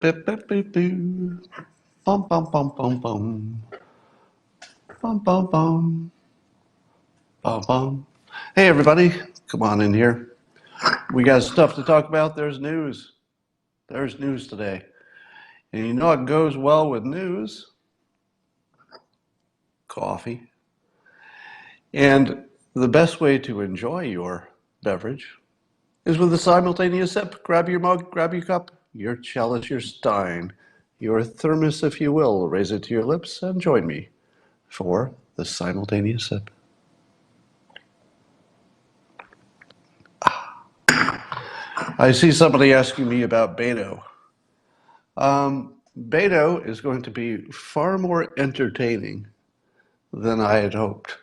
Bip, bip, bip, boo. Bum, bum, bum, bum, bum. Bum, bum, bum. Bum, bum. Hey, everybody. Come on in here. We got stuff to talk about. There's news. There's news today. And you know what goes well with news? Coffee. And the best way to enjoy your beverage is with a simultaneous sip. Grab your mug, grab your cup, your chalice, your stein, your thermos, if you will. Raise it to your lips and join me for the simultaneous sip. I see somebody asking me about Beto. Beto is going to be far more entertaining than I had hoped,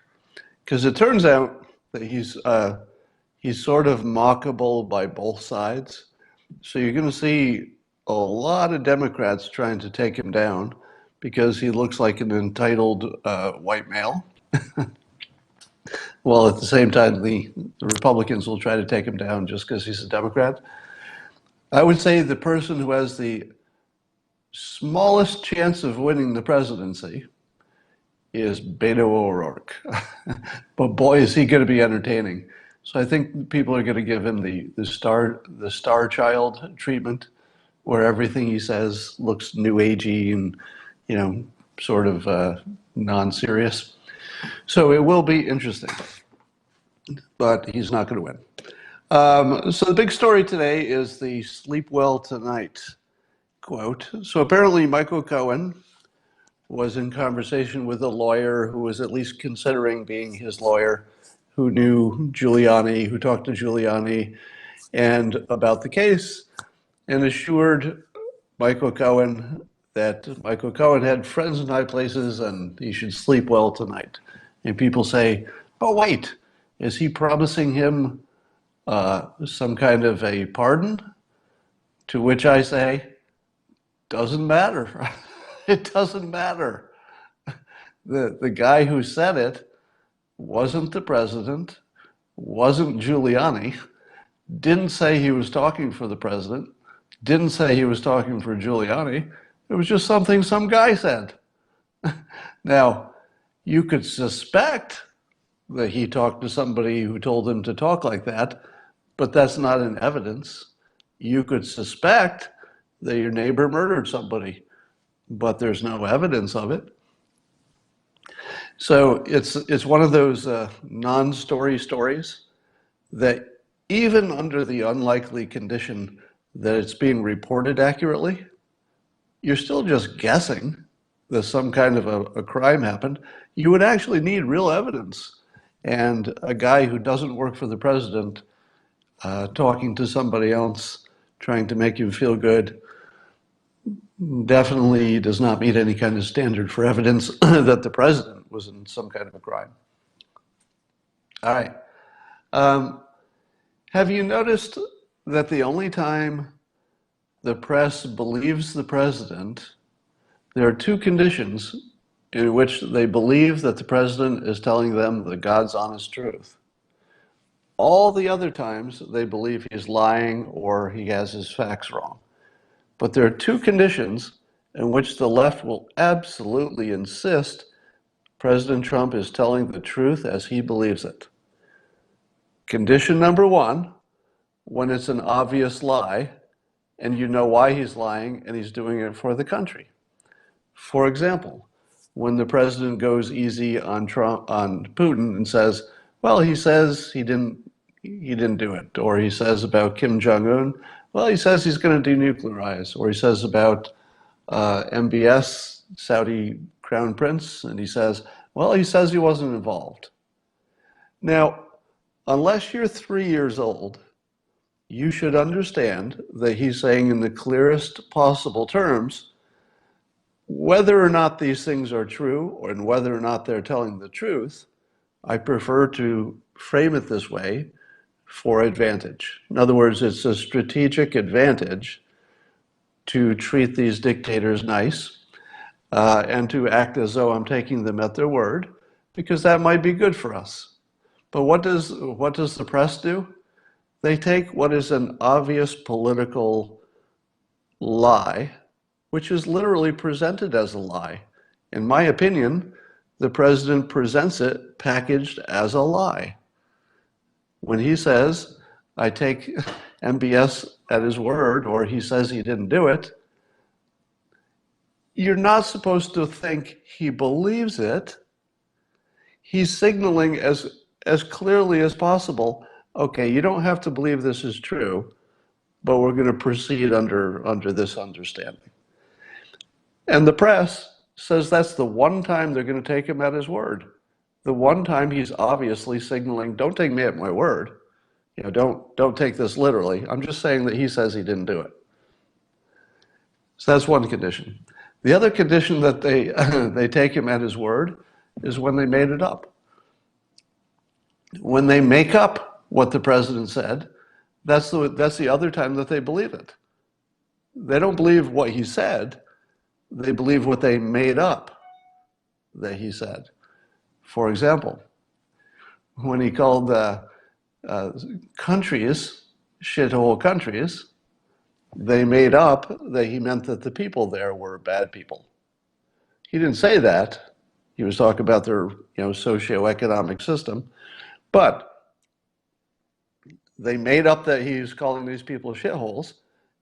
because it turns out that he's sort of mockable by both sides. So you're going to see a lot of Democrats trying to take him down because he looks like an entitled white male. Well, at the same time, the Republicans will try to take him down just because he's a Democrat. I would say the person who has the smallest chance of winning the presidency is Beto O'Rourke. But boy, is he going to be entertaining. So I think people are going to give him the star child treatment, where everything he says looks new agey and, sort of non-serious. So it will be interesting, but he's not going to win. So the big story today is the "sleep well tonight" quote. So apparently Michael Cohen was in conversation with a lawyer who was at least considering being his lawyer, who knew Giuliani, who talked to Giuliani and about the case, and assured Michael Cohen that Michael Cohen had friends in high places and he should sleep well tonight. And people say, but wait, is he promising him some kind of a pardon? To which I say, doesn't matter. It doesn't matter. The guy who said it wasn't the president, wasn't Giuliani, didn't say he was talking for the president, didn't say he was talking for Giuliani. It was just something some guy said. Now, you could suspect that he talked to somebody who told him to talk like that, but that's not in evidence. You could suspect that your neighbor murdered somebody, but there's no evidence of it. So it's one of those non-story stories that even under the unlikely condition that it's being reported accurately, you're still just guessing that some kind of a crime happened. You would actually need real evidence. And a guy who doesn't work for the president talking to somebody else, trying to make you feel good, definitely does not meet any kind of standard for evidence that the president was in some kind of a crime. All right. Have you noticed that the only time the press believes the president, there are two conditions in which they believe that the president is telling them the God's honest truth. All the other times they believe he's lying or he has his facts wrong. But there are two conditions in which the left will absolutely insist President Trump is telling the truth as he believes it. Condition number one, when it's an obvious lie and you know why he's lying and he's doing it for the country. For example, when the president goes easy on Putin and says, well, he says he didn't do it, or he says about Kim Jong-un, well, he says he's going to denuclearize, or he says about MBS, Saudi Crown Prince, and he says, well, he says he wasn't involved. Now, unless you're 3 years old, you should understand that he's saying in the clearest possible terms, whether or not these things are true, and whether or not they're telling the truth, I prefer to frame it this way for advantage. In other words, it's a strategic advantage to treat these dictators nice and to act as though I'm taking them at their word, because that might be good for us. But what does the press do? They take what is an obvious political lie which is literally presented as a lie. In my opinion, the president presents it packaged as a lie. When he says, I take MBS at his word, or he says he didn't do it, you're not supposed to think he believes it. He's signaling as clearly as possible, okay, you don't have to believe this is true, but we're going to proceed under this understanding. And the press says that's the one time they're going to take him at his word. The one time he's obviously signaling, don't take me at my word. You know, don't take this literally. I'm just saying that he says he didn't do it. So that's one condition. The other condition that they take him at his word is when they made it up. When they make up what the president said, that's the other time that they believe it. They don't believe what he said. They believe what they made up that he said. For example, when he called countries shithole countries, they made up that he meant that the people there were bad people. He didn't say that. He was talking about their socioeconomic system. But they made up that he was calling these people shitholes,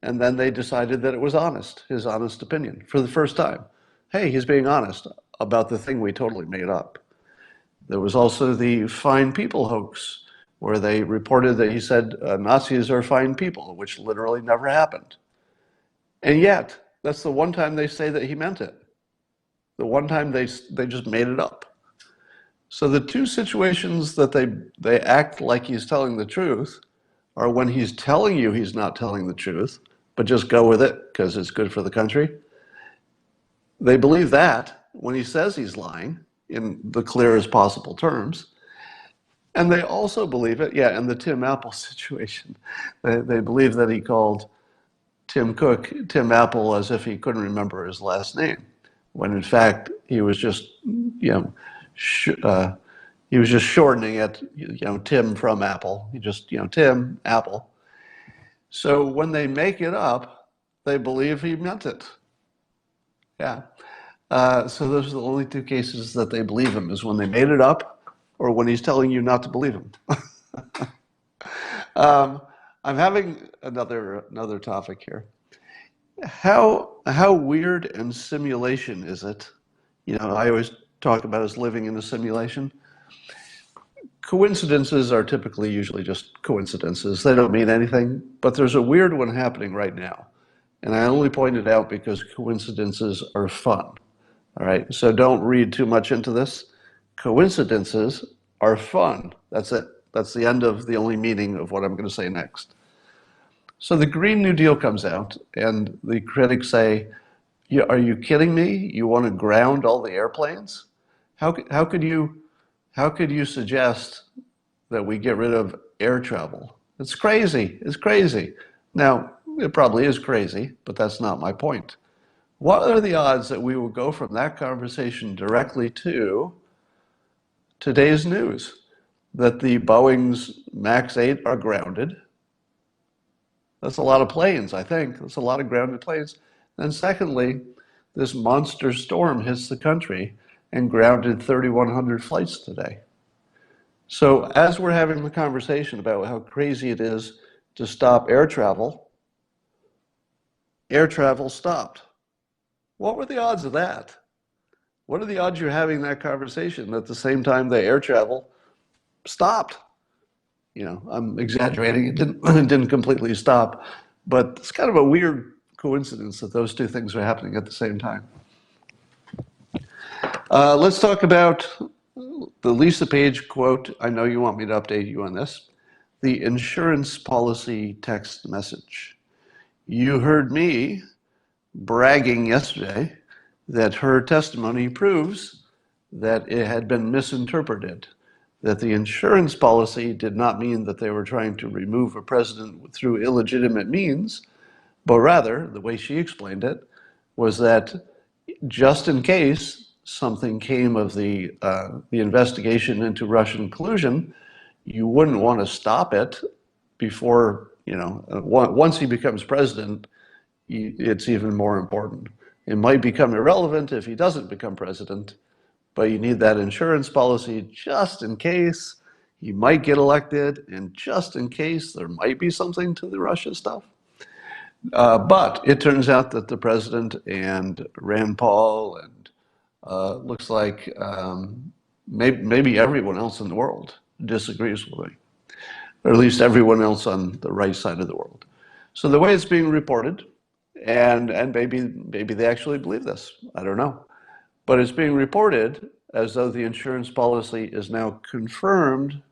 and then they decided that it was honest, his honest opinion, for the first time. Hey, he's being honest about the thing we totally made up. There was also the fine people hoax, where they reported that he said Nazis are fine people, which literally never happened. And yet, that's the one time they say that he meant it. The one time they just made it up. So the two situations that they act like he's telling the truth are when he's telling you he's not telling the truth, but just go with it because it's good for the country. They believe that when he says he's lying in the clearest possible terms. And they also believe it, in the Tim Apple situation. They believe that he called Tim Cook Tim Apple as if he couldn't remember his last name, when in fact he was just, he was just shortening it, Tim from Apple. He just, Tim Apple. So when they make it up, they believe he meant it. Yeah. So those are the only two cases that they believe him, is when they made it up or when he's telling you not to believe him. I'm having another topic here. How weird and simulation is it? I always talk about us living in a simulation. Coincidences are usually just coincidences. They don't mean anything, but there's a weird one happening right now. And I only point it out because coincidences are fun. All right, so don't read too much into this. Coincidences are fun. That's it. That's the end of the only meaning of what I'm going to say next. So the Green New Deal comes out, and the critics say, are you kidding me? You want to ground all the airplanes? How could you suggest that we get rid of air travel? It's crazy. It's crazy. Now, it probably is crazy, but that's not my point. What are the odds that we will go from that conversation directly to today's news? That the Boeing's MAX 8 are grounded. That's a lot of planes, I think. That's a lot of grounded planes. And secondly, this monster storm hits the country and grounded 3,100 flights today. So as we're having the conversation about how crazy it is to stop air travel stopped. What were the odds of that? What are the odds you're having that conversation at the same time the air travel stopped? I'm exaggerating. It didn't completely stop, but it's kind of a weird coincidence that those two things are happening at the same time. Let's talk about the Lisa Page quote. I know you want me to update you on this. The insurance policy text message. You heard me bragging yesterday that her testimony proves that it had been misinterpreted, that the insurance policy did not mean that they were trying to remove a president through illegitimate means, but rather, the way she explained it, was that just in case something came of the investigation into Russian collusion, you wouldn't want to stop it before, once he becomes president, it's even more important. It might become irrelevant if he doesn't become president, but you need that insurance policy just in case he might get elected and just in case there might be something to the Russia stuff. But it turns out that the president and Rand Paul and looks like maybe everyone else in the world disagrees with me, or at least everyone else on the right side of the world. So the way it's being reported, and maybe they actually believe this, I don't know, but it's being reported as though the insurance policy is now confirmed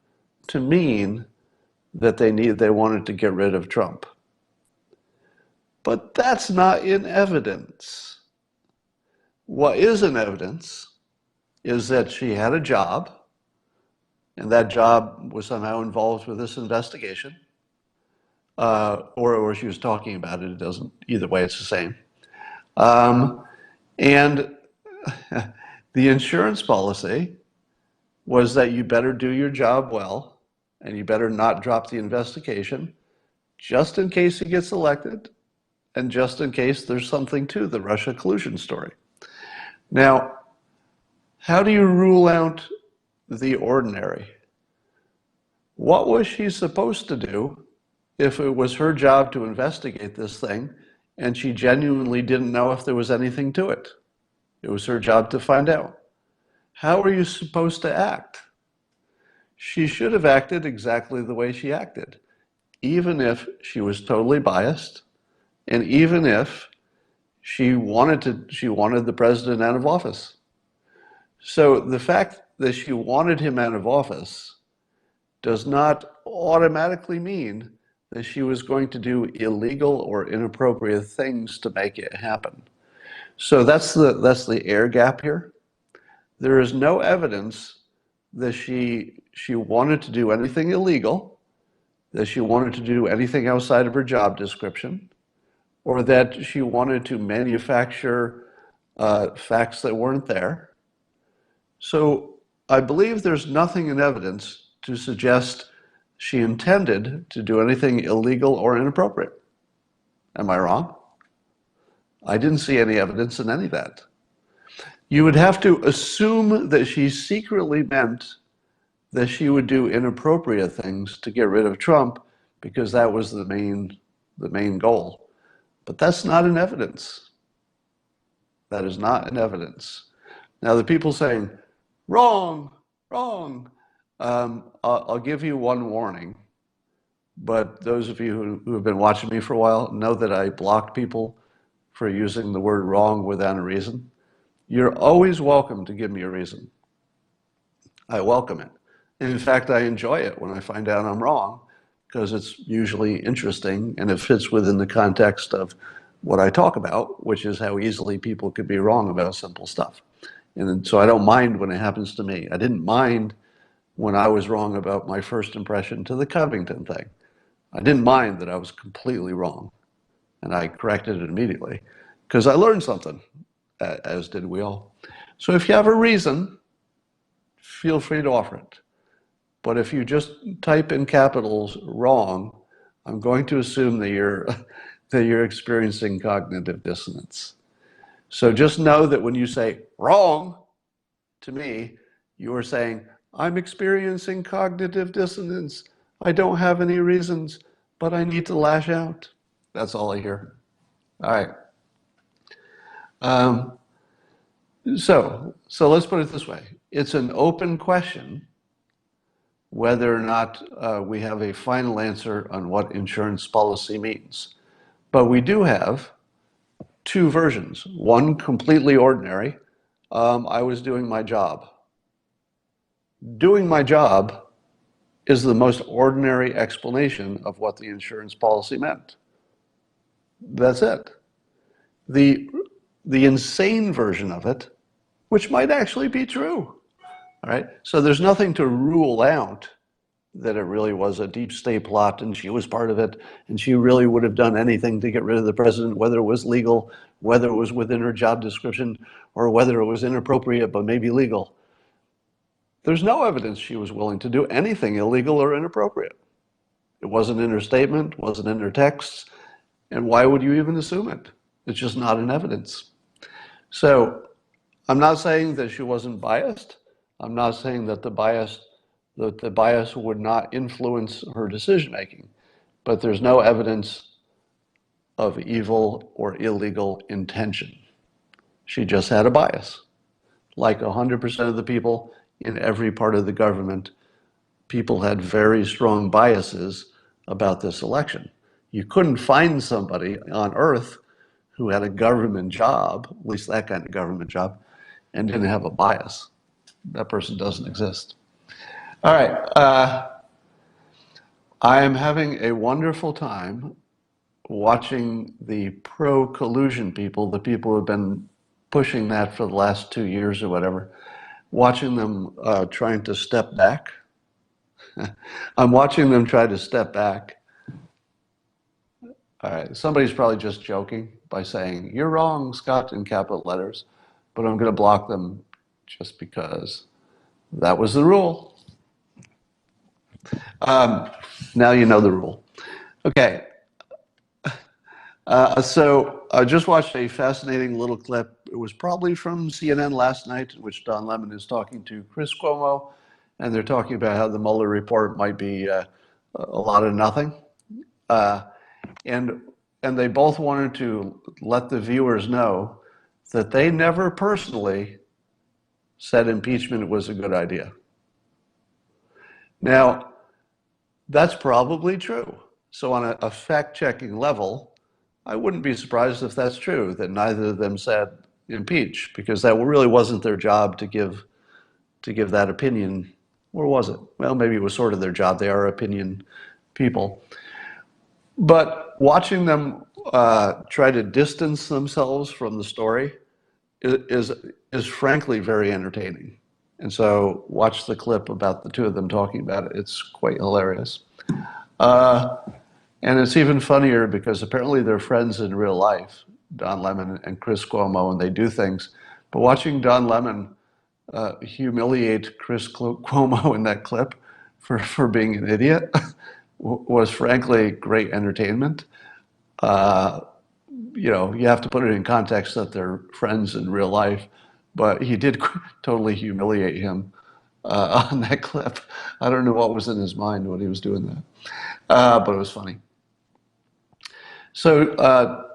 to mean that they wanted to get rid of Trump. But that's not in evidence. What is in evidence is that she had a job, and that job was somehow involved with this investigation, or she was talking about it. It doesn't, either way, it's the same. And the insurance policy was that you better do your job well, and you better not drop the investigation, just in case he gets elected, and just in case there's something to the Russia collusion story. Now, how do you rule out the ordinary? What was she supposed to do if it was her job to investigate this thing and she genuinely didn't know if there was anything to it? It was her job to find out. How are you supposed to act? She should have acted exactly the way she acted, even if she was totally biased, and even if she wanted the president out of office. So the fact that she wanted him out of office does not automatically mean that she was going to do illegal or inappropriate things to make it happen. So that's the air gap here. There is no evidence that she wanted to do anything illegal, that she wanted to do anything outside of her job description, or that she wanted to manufacture facts that weren't there. So I believe there's nothing in evidence to suggest she intended to do anything illegal or inappropriate. Am I wrong? I didn't see any evidence in any of that. You would have to assume that she secretly meant that she would do inappropriate things to get rid of Trump because that was the main goal. But that's not in evidence. That is not in evidence. Now, the people saying, wrong, wrong, I'll give you one warning. But those of you who have been watching me for a while know that I block people for using the word wrong without a reason. You're always welcome to give me a reason. I welcome it. And in fact, I enjoy it when I find out I'm wrong, because it's usually interesting and it fits within the context of what I talk about, which is how easily people could be wrong about simple stuff. And so I don't mind when it happens to me. I didn't mind when I was wrong about my first impression to the Covington thing. I didn't mind that I was completely wrong, and I corrected it immediately because I learned something, as did we all. So if you have a reason, feel free to offer it. But if you just type in capitals wrong, I'm going to assume that you're experiencing cognitive dissonance. So just know that when you say wrong to me, you are saying, I'm experiencing cognitive dissonance. I don't have any reasons, but I need to lash out. That's all I hear. All right. So let's put it this way. It's an open question whether or not we have a final answer on what insurance policy means. But we do have two versions. One completely ordinary. I was doing my job. Doing my job is the most ordinary explanation of what the insurance policy meant. That's it. The insane version of it, which might actually be true, all right? So there's nothing to rule out that it really was a deep state plot and she was part of it and she really would have done anything to get rid of the president, whether it was legal, whether it was within her job description, or whether it was inappropriate but maybe legal. There's no evidence she was willing to do anything illegal or inappropriate. It wasn't in her statement, wasn't in her texts, and why would you even assume it? It's just not in evidence. So I'm not saying that she wasn't biased. I'm not saying that the bias would not influence her decision making, but there's no evidence of evil or illegal intention. She just had a bias. Like 100% of the people in every part of the government, people had very strong biases about this election. You couldn't find somebody on earth who had a government job, at least that kind of government job, and didn't have a bias. That person doesn't exist. All right. I am having a wonderful time watching the pro-collusion people, the people who have been pushing that for the last 2 years or whatever, watching them trying to step back. I'm watching them try to step back. All right, somebody's probably just joking by saying, "You're wrong, Scott," in capital letters, but I'm going to block them just because that was the rule. Now you know the rule. Okay. So I just watched a fascinating little clip. It was probably from CNN last night, in which Don Lemon is talking to Chris Cuomo, and they're talking about how the Mueller report might be a lot of nothing. And they both wanted to let the viewers know that they never personally said impeachment was a good idea. Now, that's probably true. So on a fact-checking level, I wouldn't be surprised if that's true, that neither of them said impeach, because that really wasn't their job to give that opinion. Or was it? Well, maybe it was sort of their job. They are opinion people. But watching them try to distance themselves from the story is frankly very entertaining. And so watch the clip about the two of them talking about it. It's quite hilarious. And it's even funnier because apparently they're friends in real life, Don Lemon and Chris Cuomo, and they do things. But watching Don Lemon humiliate Chris Cuomo in that clip for being an idiot was frankly great entertainment. You have to put it in context that they're friends in real life, but he did totally humiliate him on that clip. I don't know what was in his mind when he was doing that, but it was funny. So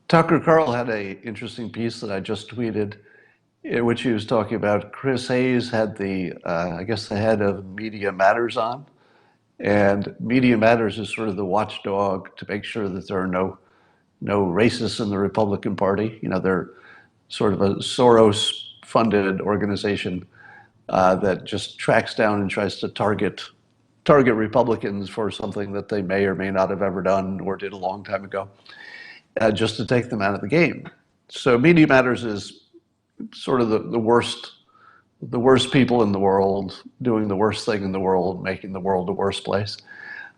Tucker Carl had an interesting piece that I just tweeted, in which he was talking about Chris Hayes had I guess the head of Media Matters on. And Media Matters is sort of the watchdog to make sure that there are no racists in the Republican Party. They're sort of a Soros-funded organization that just tracks down and tries to target Republicans for something that they may or may not have ever done or did a long time ago, just to take them out of the game. So Media Matters is sort of the worst people in the world, doing the worst thing in the world, making the world a worse place.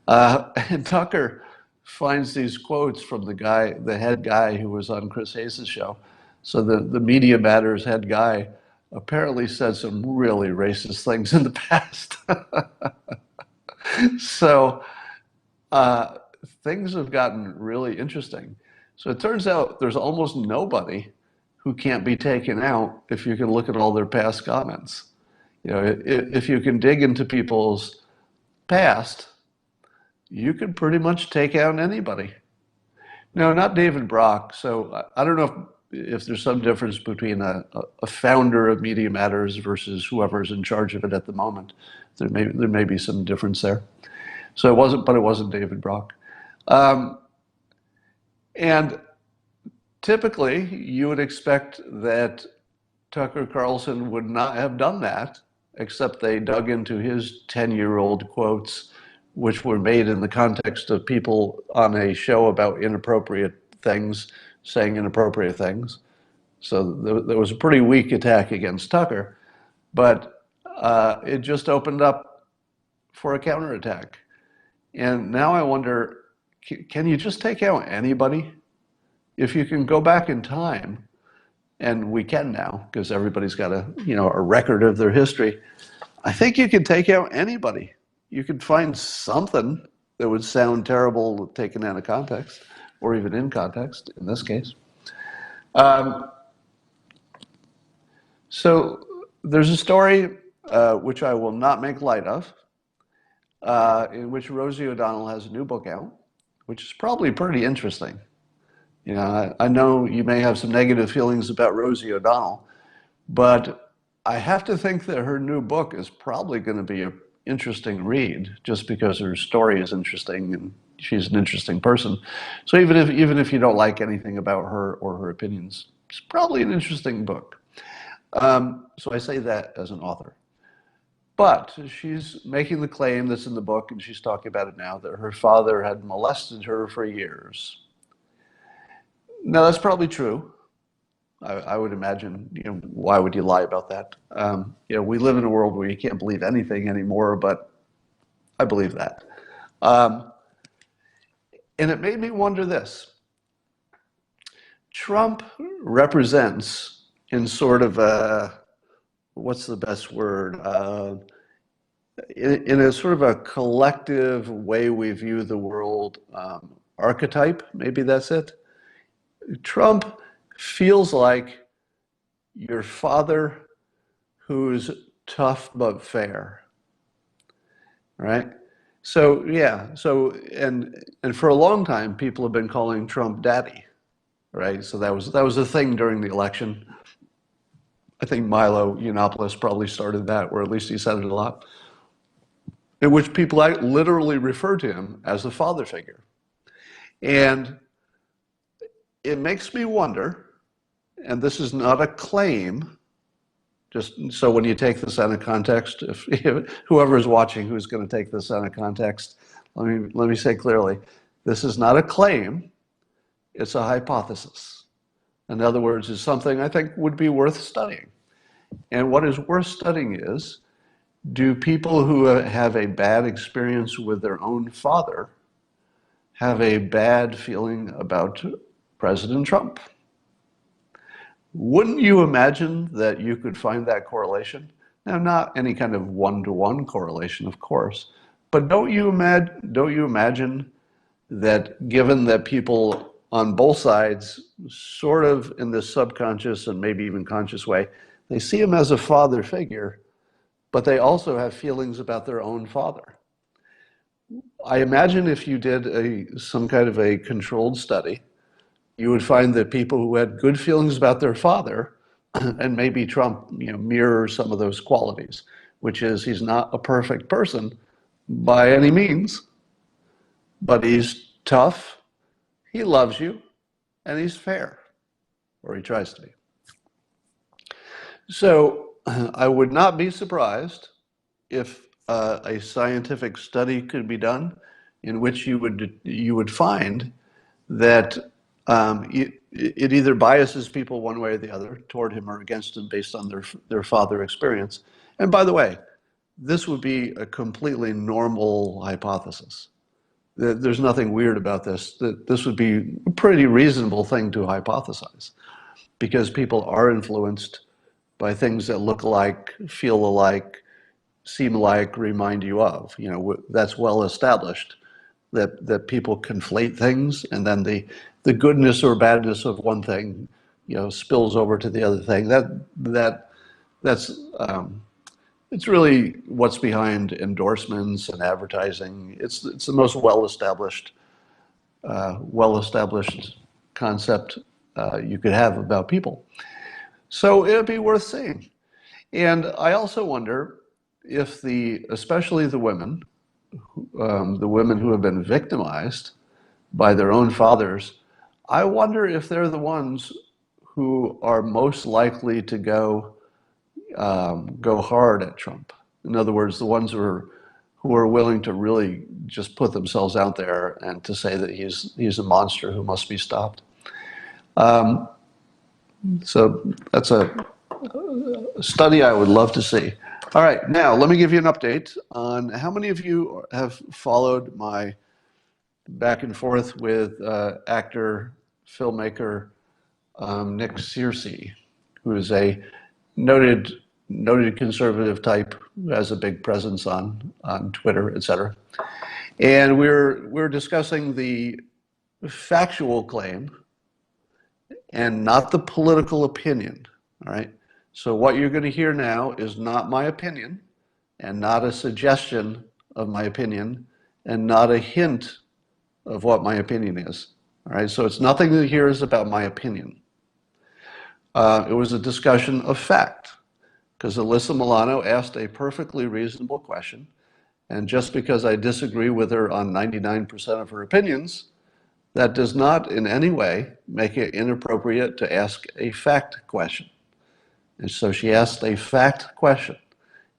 And Tucker finds these quotes from the head guy who was on Chris Hayes' show. So the Media Matters head guy apparently said some really racist things in the past. So things have gotten really interesting. So it turns out there's almost nobody who can't be taken out if you can look at all their past comments. If you can dig into people's past, you can pretty much take out anybody. No, not David Brock. So I don't know if there's some difference between a founder of Media Matters versus whoever's in charge of it at the moment. There may be some difference there. So it wasn't David Brock. And typically, you would expect that Tucker Carlson would not have done that, except they dug into his 10-year-old quotes, which were made in the context of people on a show about inappropriate things, saying inappropriate things. So there was a pretty weak attack against Tucker, but it just opened up for a counterattack. And now I wonder, can you just take out anybody? If you can go back in time, and we can now, because everybody's got a record of their history, I think you could take out anybody. You could find something that would sound terrible taken out of context, or even in context, in this case. So there's a story which I will not make light of, in which Rosie O'Donnell has a new book out, which is probably pretty interesting. You know, I know you may have some negative feelings about Rosie O'Donnell, but I have to think that her new book is probably going to be an interesting read, just because her story is interesting and she's an interesting person. So even if you don't like anything about her or her opinions, it's probably an interesting book. So I say that as an author. But she's making the claim that's in the book, and she's talking about it now, that her father had molested her for years. Now, that's probably true. I would imagine, why would you lie about that? We live in a world where you can't believe anything anymore, but I believe that. And it made me wonder this. Trump represents, in sort of a, what's the best word? In a sort of a collective way we view the world, archetype, maybe that's it. Trump feels like your father who's tough but fair, right? So yeah, and for a long time people have been calling Trump daddy, right? So that was a thing during the election. I think Milo Yiannopoulos probably started that, or at least he said it a lot, in which people literally refer to him as a father figure. And it makes me wonder, and this is not a claim, just so when you take this out of context, if whoever is watching who's going to take this out of context, let me say clearly, this is not a claim, it's a hypothesis. In other words, it's something I think would be worth studying. And what is worth studying is, do people who have a bad experience with their own father have a bad feeling about President Trump? Wouldn't you imagine that you could find that correlation? Now, not any kind of one-to-one correlation, of course, but don't you imagine that, given that people on both sides, sort of in this subconscious and maybe even conscious way, they see him as a father figure, but they also have feelings about their own father? I imagine if you did some kind of a controlled study, you would find that people who had good feelings about their father, and maybe Trump, mirrors some of those qualities, which is he's not a perfect person by any means, but he's tough, he loves you, and he's fair, or he tries to be. So I would not be surprised if a scientific study could be done in which you would find that it either biases people one way or the other, toward him or against him, based on their father experience. And by the way, this would be a completely normal hypothesis. There's nothing weird about this. This would be a pretty reasonable thing to hypothesize, because people are influenced by things that look alike, feel alike, seem like, remind you of. That's well established, that people conflate things, and then the goodness or badness of one thing, spills over to the other thing. That's it's really what's behind endorsements and advertising. It's the most well-established concept you could have about people. So it'd be worth seeing. And I also wonder if especially the women who have been victimized by their own fathers, I wonder if they're the ones who are most likely to go hard at Trump. In other words, the ones who are willing to really just put themselves out there and to say that he's a monster who must be stopped. So that's a study I would love to see. All right, now let me give you an update on how many of you have followed my back and forth with actor, filmmaker Nick Searcy, who is a noted conservative type who has a big presence on Twitter, etc. And we're discussing the factual claim and not the political opinion. All right. So what you're going to hear now is not my opinion, and not a suggestion of my opinion, and not a hint of what my opinion is. All right, so it's nothing that here is about my opinion. It was a discussion of fact, because Alyssa Milano asked a perfectly reasonable question, and just because I disagree with her on 99% of her opinions, that does not in any way make it inappropriate to ask a fact question. And so she asked a fact question.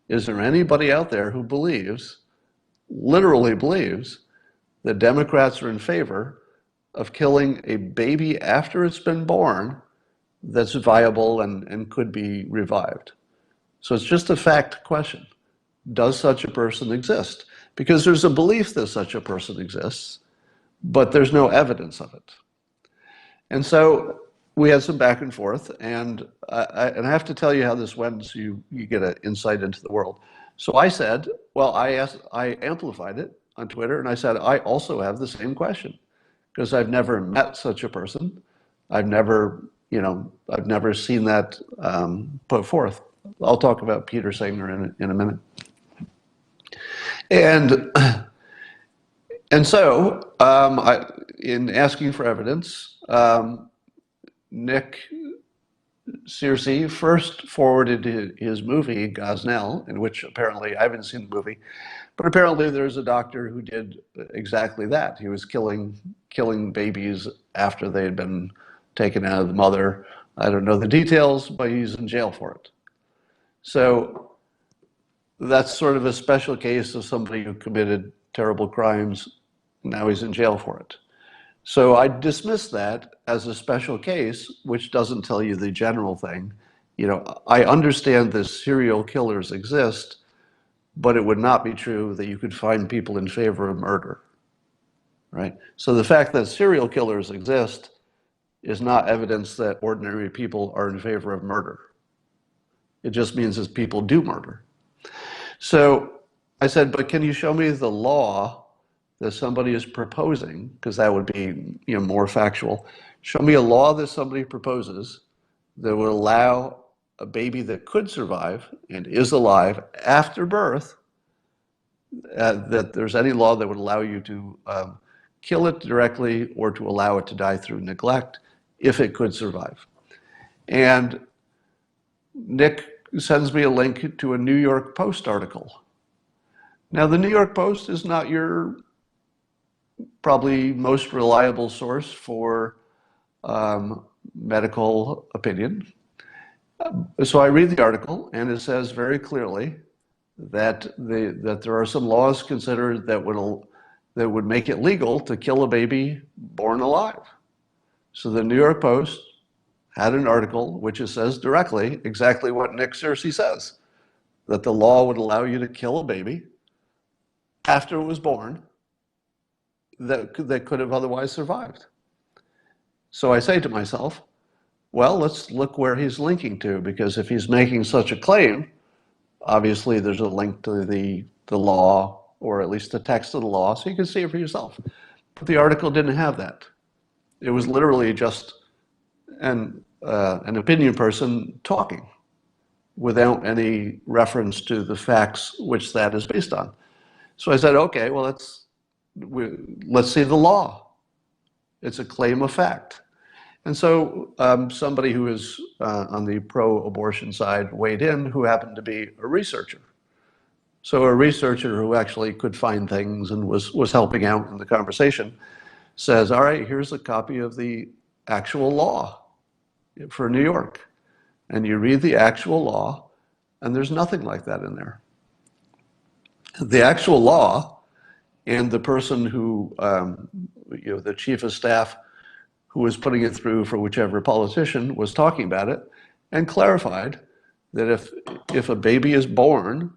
Is there anybody out there who believes, literally believes, that Democrats are in favor of killing a baby after it's been born that's viable and could be revived? So it's just a fact question. Does such a person exist? Because there's a belief that such a person exists, but there's no evidence of it. And so we had some back and forth, and I have to tell you how this went so you get an insight into the world. So I said, well, I amplified it on Twitter, and I said, I also have the same question, because I've never met such a person. I've never seen that put forth. I'll talk about Peter Sanger in a minute. And so, in asking for evidence, Nick Searcy first forwarded his movie, Gosnell, in which apparently, I haven't seen the movie, but apparently there's a doctor who did exactly that. He was killing babies after they had been taken out of the mother. I don't know the details, but he's in jail for it. So that's sort of a special case of somebody who committed terrible crimes. Now he's in jail for it. So I dismiss that as a special case, which doesn't tell you the general thing. I understand that serial killers exist, but it would not be true that you could find people in favor of murder, right? So the fact that serial killers exist is not evidence that ordinary people are in favor of murder. It just means that people do murder. So I said, but can you show me the law that somebody is proposing, because that would be more factual. Show me a law that somebody proposes that would allow a baby that could survive and is alive after birth, that there's any law that would allow you to kill it directly or to allow it to die through neglect if it could survive. And Nick sends me a link to a New York Post article. Now, the New York Post is not your probably most reliable source for medical opinion. So I read the article, and it says very clearly that there are some laws considered that would make it legal to kill a baby born alive. So the New York Post had an article which it says directly exactly what Nick Searcy says, that the law would allow you to kill a baby after it was born that could have otherwise survived. So I say to myself, well, let's look where he's linking to, because if he's making such a claim, obviously there's a link to the law, or at least the text of the law, so you can see it for yourself. But the article didn't have that. It was literally just an opinion person talking without any reference to the facts which that is based on. So I said, okay, well, let's see the law. It's a claim of fact. And so somebody who is on the pro-abortion side weighed in, who happened to be a researcher. So a researcher who actually could find things and was helping out in the conversation says, all right, here's a copy of the actual law for New York. And you read the actual law, and there's nothing like that in there. The actual law, and the person who, the chief of staff who was putting it through for whichever politician, was talking about it and clarified that if a baby is born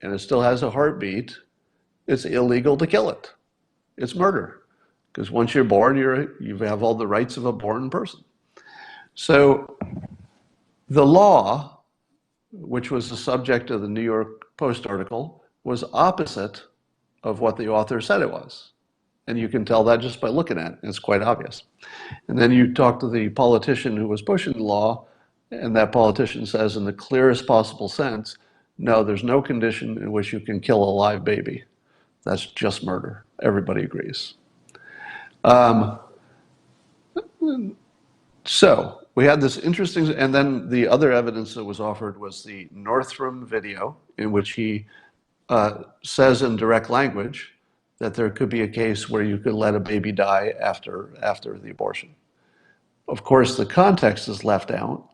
and it still has a heartbeat, it's illegal to kill it. It's murder. Because once you're born, you have all the rights of a born person. So the law, which was the subject of the New York Post article, was opposite of what the author said it was. And you can tell that just by looking at it. It's quite obvious. And then you talk to the politician who was pushing the law, And that politician says in the clearest possible sense, no, there's no condition in which you can kill a live baby. That's just murder. Everybody agrees. So we had this interesting, and then the other evidence that was offered was the Northam video, in which he says in direct language that there could be a case where you could let a baby die after the abortion. Of course, the context is left out.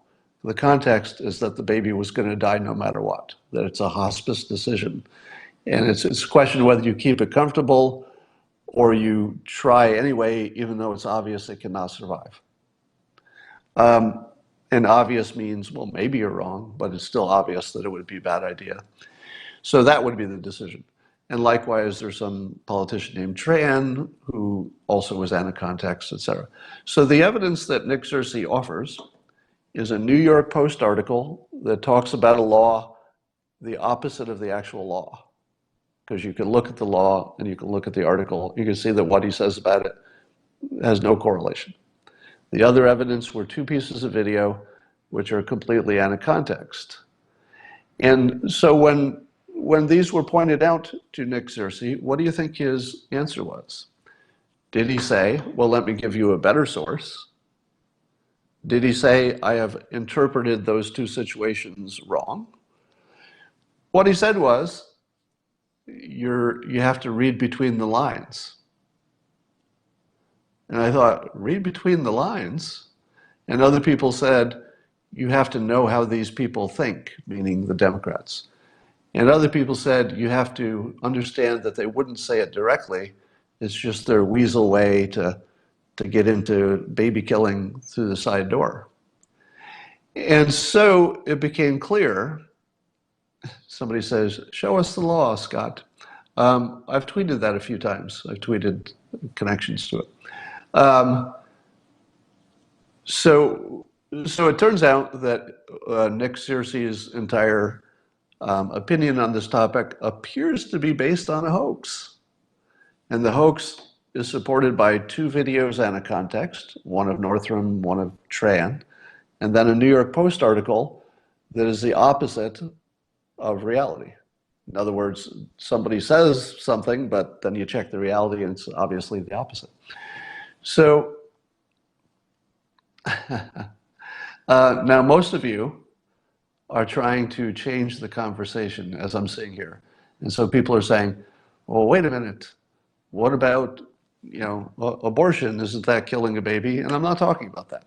The context is that the baby was going to die no matter what, that it's a hospice decision. And it's a question of whether you keep it comfortable or you try anyway, even though it's obvious it cannot survive. And obvious means, well, maybe you're wrong, but it's still obvious that it would be a bad idea. So that would be the decision. And likewise, there's some politician named Tran who also was anti-context, et cetera. So the evidence that Nick Searcy offers is a New York Post article that talks about a law, the opposite of the actual law. Because you can look at the law and you can look at the article, you can see that what he says about it has no correlation. The other evidence were two pieces of video which are completely out of context. And so when these were pointed out to Nick Searcy, what do you think his answer was? Did he say, well, let me give you a better source? Did he say, I have interpreted those two situations wrong? What he said was, you have to read between the lines. And I thought, read between the lines? And other people said, you have to know how these people think, meaning the Democrats. And other people said, you have to understand that they wouldn't say it directly. It's just their weasel way to get into baby killing through the side door. And so it became clear. Somebody says, show us the law, Scott. I've tweeted that a few times. I've tweeted connections to it. So it turns out that Nick Searcy's entire opinion on this topic appears to be based on a hoax. And the hoax is supported by two videos and a context, one of Northam, one of Tran, and then a New York Post article that is the opposite of reality. In other words, somebody says something, but then you check the reality and it's obviously the opposite. So now most of you are trying to change the conversation as I'm seeing here. And so people are saying, well, wait a minute, what about, abortion? Isn't that killing a baby? And I'm not talking about that.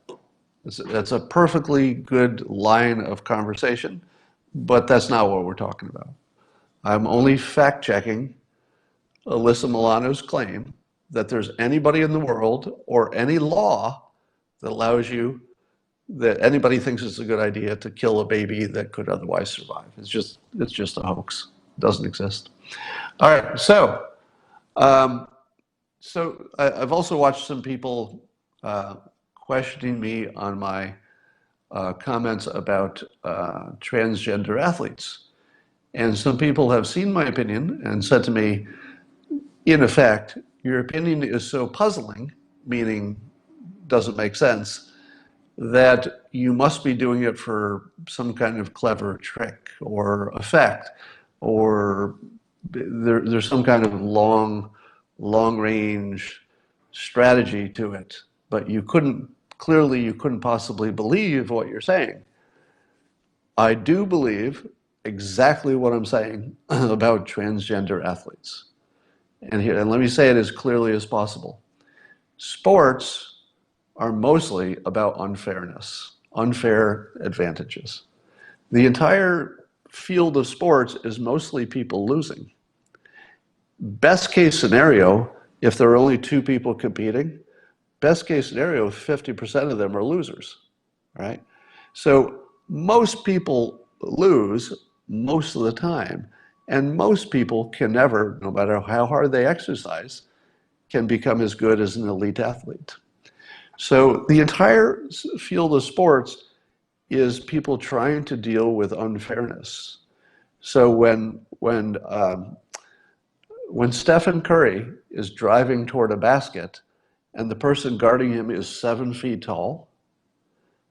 That's a perfectly good line of conversation, but that's not what we're talking about. I'm only fact-checking Alyssa Milano's claim that there's anybody in the world or any law that allows you, that anybody thinks it's a good idea to kill a baby that could otherwise survive. It's just a hoax. It doesn't exist. All right, so I've also watched some people questioning me on my comments about transgender athletes. And some people have seen my opinion and said to me, in effect, your opinion is so puzzling, meaning doesn't make sense, that you must be doing it for some kind of clever trick or effect, or there's some kind of long-range strategy to it. But you couldn't possibly believe what you're saying. I do believe exactly what I'm saying about transgender athletes. And let me say it as clearly as possible. Sports are mostly about unfairness, unfair advantages. The entire field of sports is mostly people losing. Best case scenario, if there are only two people competing, best case scenario, 50% of them are losers, right? So most people lose most of the time, and most people can never, no matter how hard they exercise, can become as good as an elite athlete. So the entire field of sports is people trying to deal with unfairness. So when Stephen Curry is driving toward a basket and the person guarding him is 7 feet tall,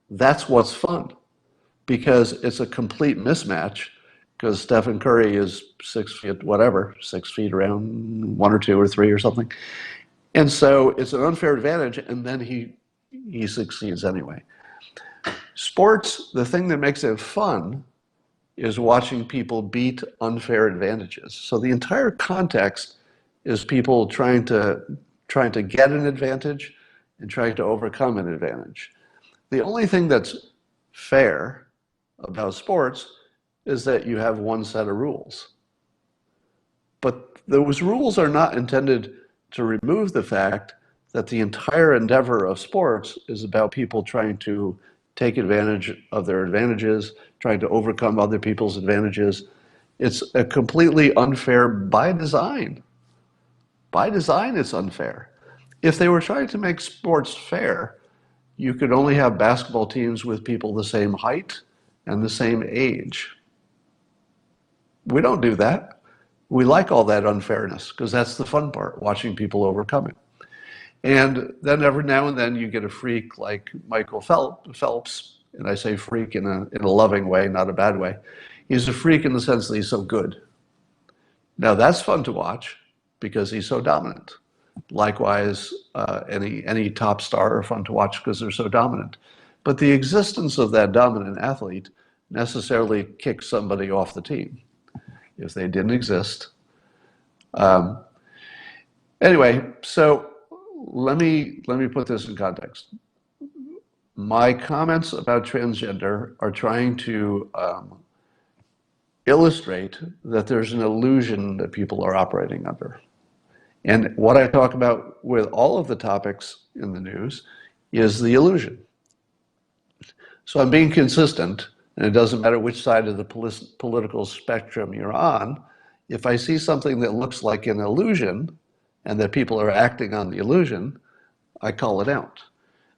that's what's fun. because it's a complete mismatch, because Stephen Curry is 6 feet, whatever, 6 feet around 1 or 2 or 3 or something. And so it's an unfair advantage, and then he succeeds anyway. Sports, the thing that makes it fun is watching people beat unfair advantages. So the entire context is people trying to get an advantage and trying to overcome an advantage. The only thing that's fair about sports is that you have one set of rules. But those rules are not intended to remove the fact that the entire endeavor of sports is about people trying to take advantage of their advantages, trying to overcome other people's advantages. It's a completely unfair by design. By design, it's unfair. If they were trying to make sports fair, you could only have basketball teams with people the same height and the same age. We don't do that. We like all that unfairness because that's the fun part, watching people overcome it. And then every now and then you get a freak like Michael Phelps, and I say freak in a loving way, not a bad way. He's a freak in the sense that he's so good. Now that's fun to watch because he's so dominant. Likewise, any top star are fun to watch because they're so dominant. But the existence of that dominant athlete necessarily kicks somebody off the team. If they didn't exist. Anyway, so let me put this in context. My comments about transgender are trying to illustrate that there's an illusion that people are operating under. And what I talk about with all of the topics in the news is the illusion. So I'm being consistent, and it doesn't matter which side of the political spectrum you're on. If I see something that looks like an illusion and that people are acting on the illusion, I call it out.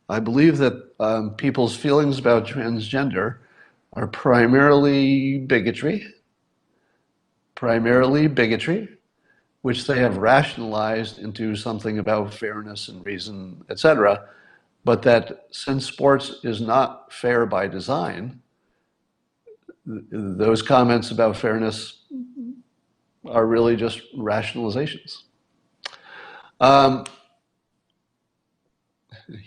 I believe that people's feelings about transgender are primarily bigotry, which they have rationalized into something about fairness and reason, etc. But that since sports is not fair by design, those comments about fairness are really just rationalizations.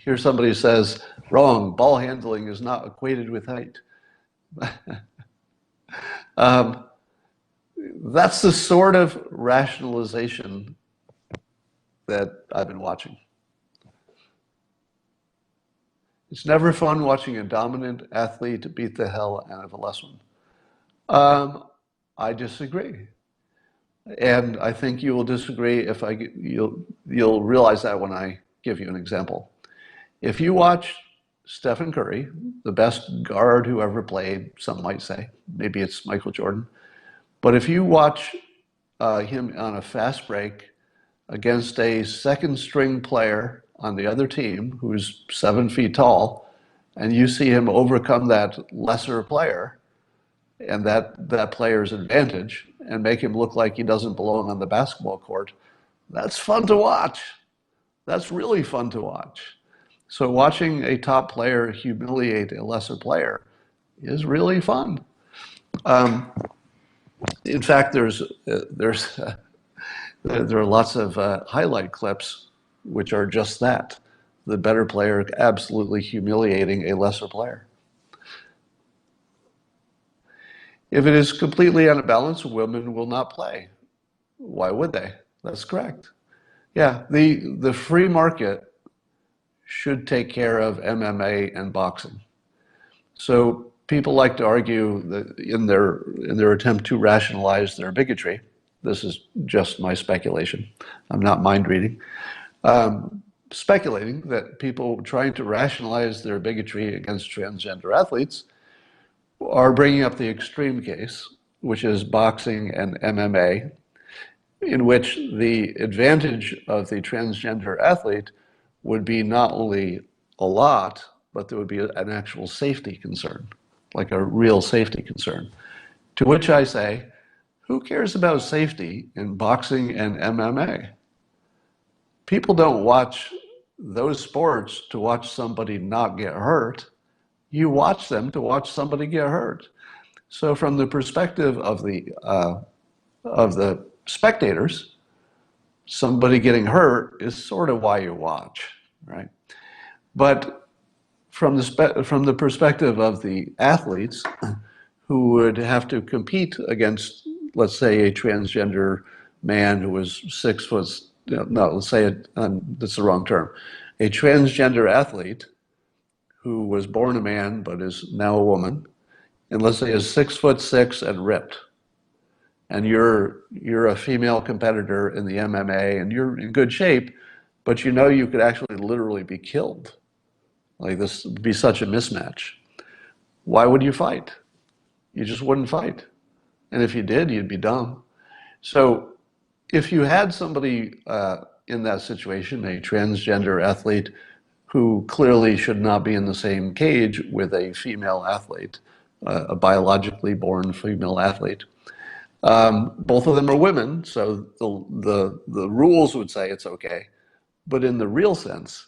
Here somebody says, wrong, ball handling is not equated with height. That's the sort of rationalization that I've been watching. It's never fun watching a dominant athlete beat the hell out of a less one. I disagree. And I think you will disagree if you'll realize that when I give you an example. If you watch Stephen Curry, the best guard who ever played, some might say, maybe it's Michael Jordan, but if you watch him on a fast break against a second string player on the other team who's 7 feet tall, and you see him overcome that lesser player and that player's advantage and make him look like he doesn't belong on the basketball court, that's fun to watch. That's really fun to watch. So watching a top player humiliate a lesser player is really fun. In fact, there are lots of highlight clips which are just that. The better player absolutely humiliating a lesser player. If it is completely unbalanced, women will not play. Why would they? That's correct. Yeah, the free market should take care of MMA and boxing. So people like to argue that in their attempt to rationalize their bigotry, this is just my speculation, I'm not mind reading, speculating that people trying to rationalize their bigotry against transgender athletes are bringing up the extreme case, which is boxing and MMA, in which the advantage of the transgender athlete would be not only a lot, but there would be an actual safety concern, like a real safety concern. To which I say, who cares about safety in boxing and MMA? People don't watch those sports to watch somebody not get hurt. You watch them to watch somebody get hurt. So from the perspective of the spectators, somebody getting hurt is sort of why you watch, right? But from the perspective of the athletes who would have to compete against, let's say, a transgender man who was 6 foot, no, let's say that's the wrong term, a transgender athlete who was born a man but is now a woman, and let's say is 6'6" and ripped, and you're a female competitor in the MMA and you're in good shape, but you know you could actually literally be killed. Like, this would be such a mismatch. Why would you fight? You just wouldn't fight. And if you did, you'd be dumb. So if you had somebody in that situation, a transgender athlete who clearly should not be in the same cage with a female athlete, a biologically born female athlete, both of them are women, so the rules would say it's okay. But in the real sense,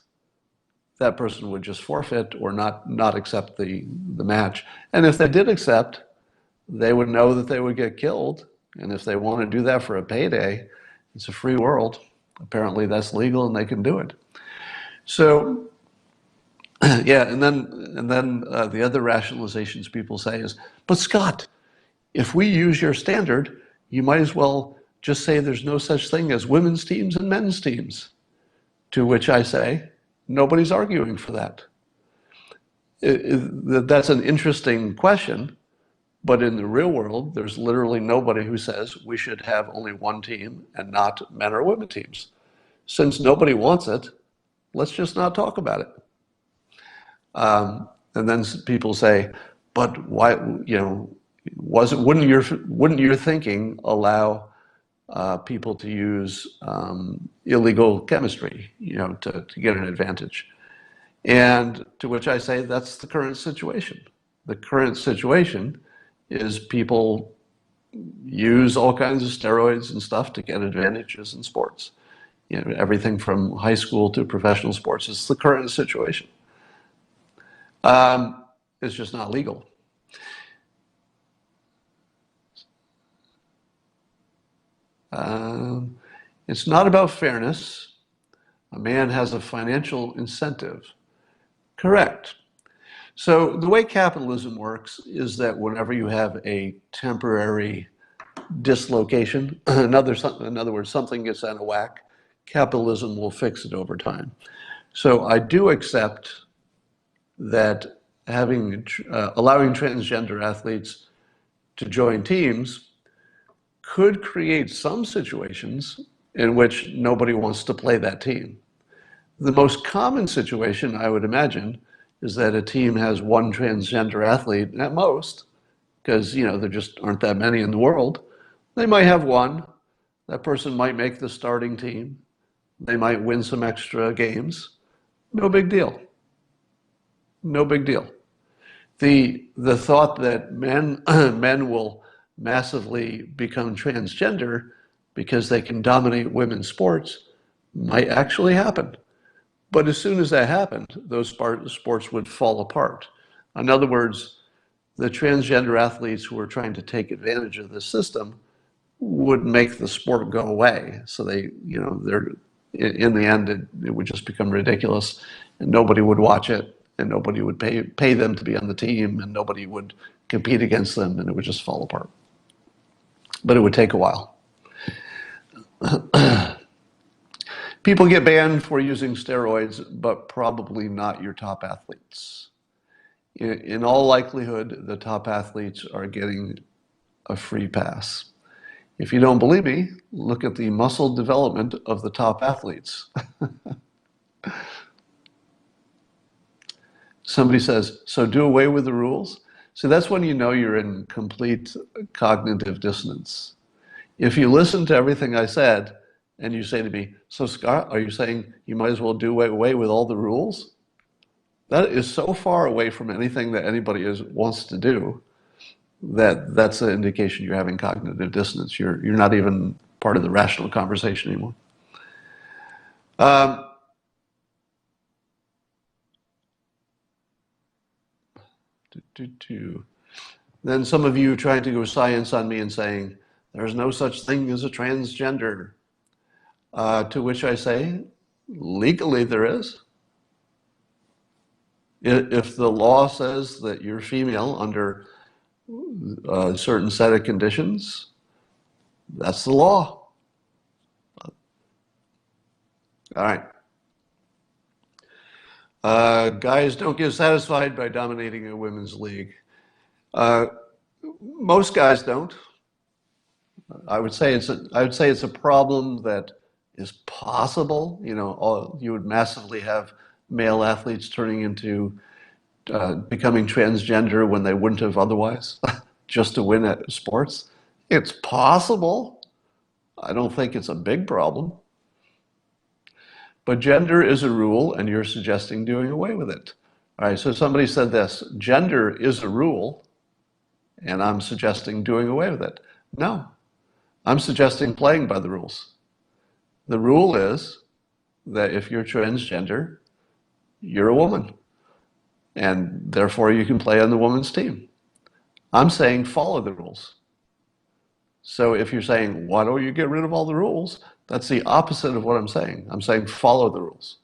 that person would just forfeit or not accept the match. And if they did accept, they would know that they would get killed. And if they want to do that for a payday, it's a free world. Apparently that's legal and they can do it. So, yeah, and then the other rationalizations people say is, but Scott, if we use your standard, you might as well just say there's no such thing as women's teams and men's teams. To which I say, nobody's arguing for that. That's an interesting question, but in the real world, there's literally nobody who says we should have only one team and not men or women teams. Since nobody wants it, let's just not talk about it. And then people say, but why, wouldn't your thinking allow people to use illegal chemistry, to get an advantage? And to which I say, that's the current situation. The current situation is people use all kinds of steroids and stuff to get advantages in sports. Everything from high school to professional sports. It's the current situation. It's just not legal. It's not about fairness. A man has a financial incentive. Correct. So the way capitalism works is that whenever you have a temporary dislocation, in other words, something gets out of whack, capitalism will fix it over time. So I do accept that allowing transgender athletes to join teams could create some situations in which nobody wants to play that team. The most common situation, I would imagine, is that a team has one transgender athlete at most, because there just aren't that many in the world. They might have one. That person might make the starting team. They might win some extra games. No big deal. No big deal. The thought that men will massively become transgender because they can dominate women's sports might actually happen. But as soon as that happened, those sports would fall apart. In other words, the transgender athletes who are trying to take advantage of this system would make the sport go away. So they're in the end, it would just become ridiculous, and nobody would watch it, and nobody would pay them to be on the team, and nobody would compete against them, and it would just fall apart. But it would take a while. People get banned for using steroids, but probably not your top athletes. In all likelihood, the top athletes are getting a free pass. If you don't believe me, look at the muscle development of the top athletes. Somebody says, so do away with the rules? So that's when you know you're in complete cognitive dissonance. If you listen to everything I said, and you say to me, so Scott, are you saying you might as well do away with all the rules? That is so far away from anything that anybody wants to do that's an indication you're having cognitive dissonance. You're not even part of the rational conversation anymore. Then some of you trying to go science on me and saying, there's no such thing as a transgender. To which I say, legally there is. If the law says that you're female under a certain set of conditions, that's the law. All right. Guys don't get satisfied by dominating a women's league. Most guys don't. I would say it's a problem that is possible. You know, you would massively have male athletes turning into becoming transgender when they wouldn't have otherwise, just to win at sports. It's possible. I don't think it's a big problem. But gender is a rule, and you're suggesting doing away with it. All right, so somebody said this, gender is a rule, and I'm suggesting doing away with it. No, I'm suggesting playing by the rules. The rule is that if you're transgender, you're a woman, and therefore you can play on the women's team. I'm saying follow the rules. So if you're saying, why don't you get rid of all the rules? That's the opposite of what I'm saying. I'm saying follow the rules.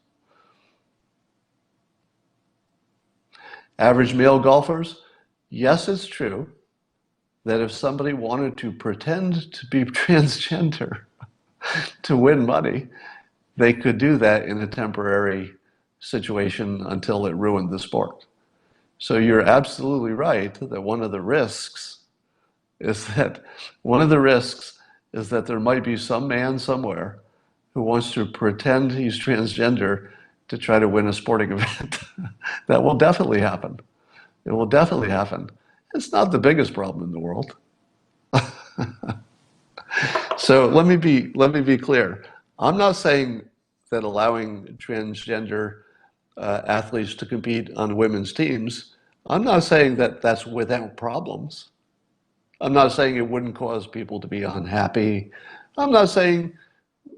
Average male golfers, yes, it's true that if somebody wanted to pretend to be transgender to win money, they could do that in a temporary situation until it ruined the sport. So you're absolutely right that one of the risks is that there might be some man somewhere who wants to pretend he's transgender to try to win a sporting event. That will definitely happen. It will definitely happen. It's not the biggest problem in the world. So let me be clear. I'm not saying that allowing transgender athletes to compete on women's teams, I'm not saying that that's without problems. I'm not saying it wouldn't cause people to be unhappy. I'm not saying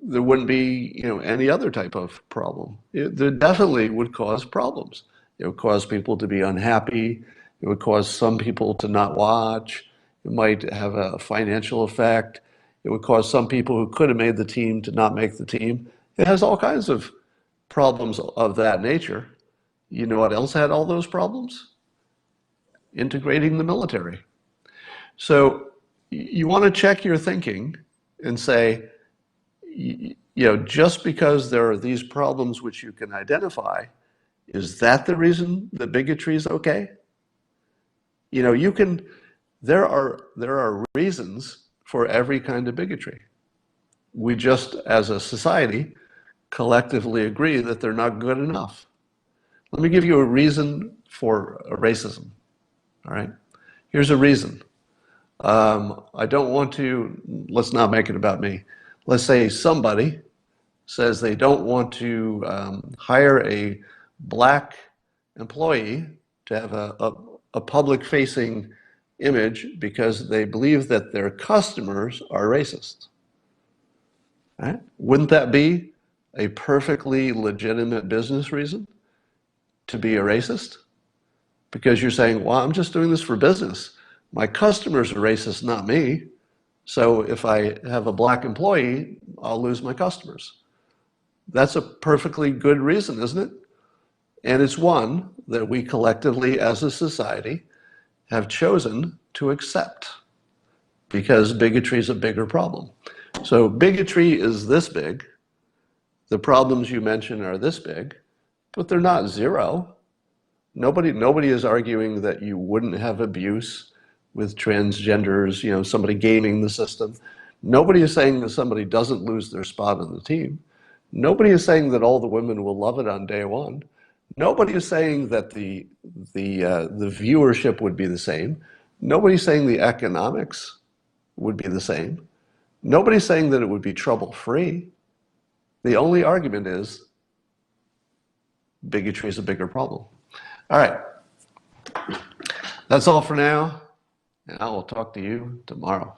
there wouldn't be, any other type of problem. There definitely would cause problems. It would cause people to be unhappy. It would cause some people to not watch. It might have a financial effect. It would cause some people who could have made the team to not make the team. It has all kinds of problems of that nature. You know what else had all those problems? Integrating the military. So you want to check your thinking and say, just because there are these problems which you can identify, is that the reason that bigotry is okay? There are reasons for every kind of bigotry. We just, as a society, collectively agree that they're not good enough. Let me give you a reason for racism, all right? Here's a reason. I don't want to, let's not make it about me. Let's say somebody says they don't want to hire a black employee to have a public-facing image because they believe that their customers are racist. Right? Wouldn't that be a perfectly legitimate business reason to be a racist? Because you're saying, well, I'm just doing this for business. My customers are racist, not me. So if I have a black employee, I'll lose my customers. That's a perfectly good reason, isn't it? And it's one that we collectively as a society have chosen to accept because bigotry is a bigger problem. So bigotry is this big. The problems you mention are this big, but they're not zero. Nobody is arguing that you wouldn't have abuse with transgenders, somebody gaming the system. Nobody is saying that somebody doesn't lose their spot on the team. Nobody is saying that all the women will love it on day one. Nobody is saying that the viewership would be the same. Nobody's saying the economics would be the same. Nobody's saying that it would be trouble-free. The only argument is bigotry is a bigger problem. All right. That's all for now, and I will talk to you tomorrow.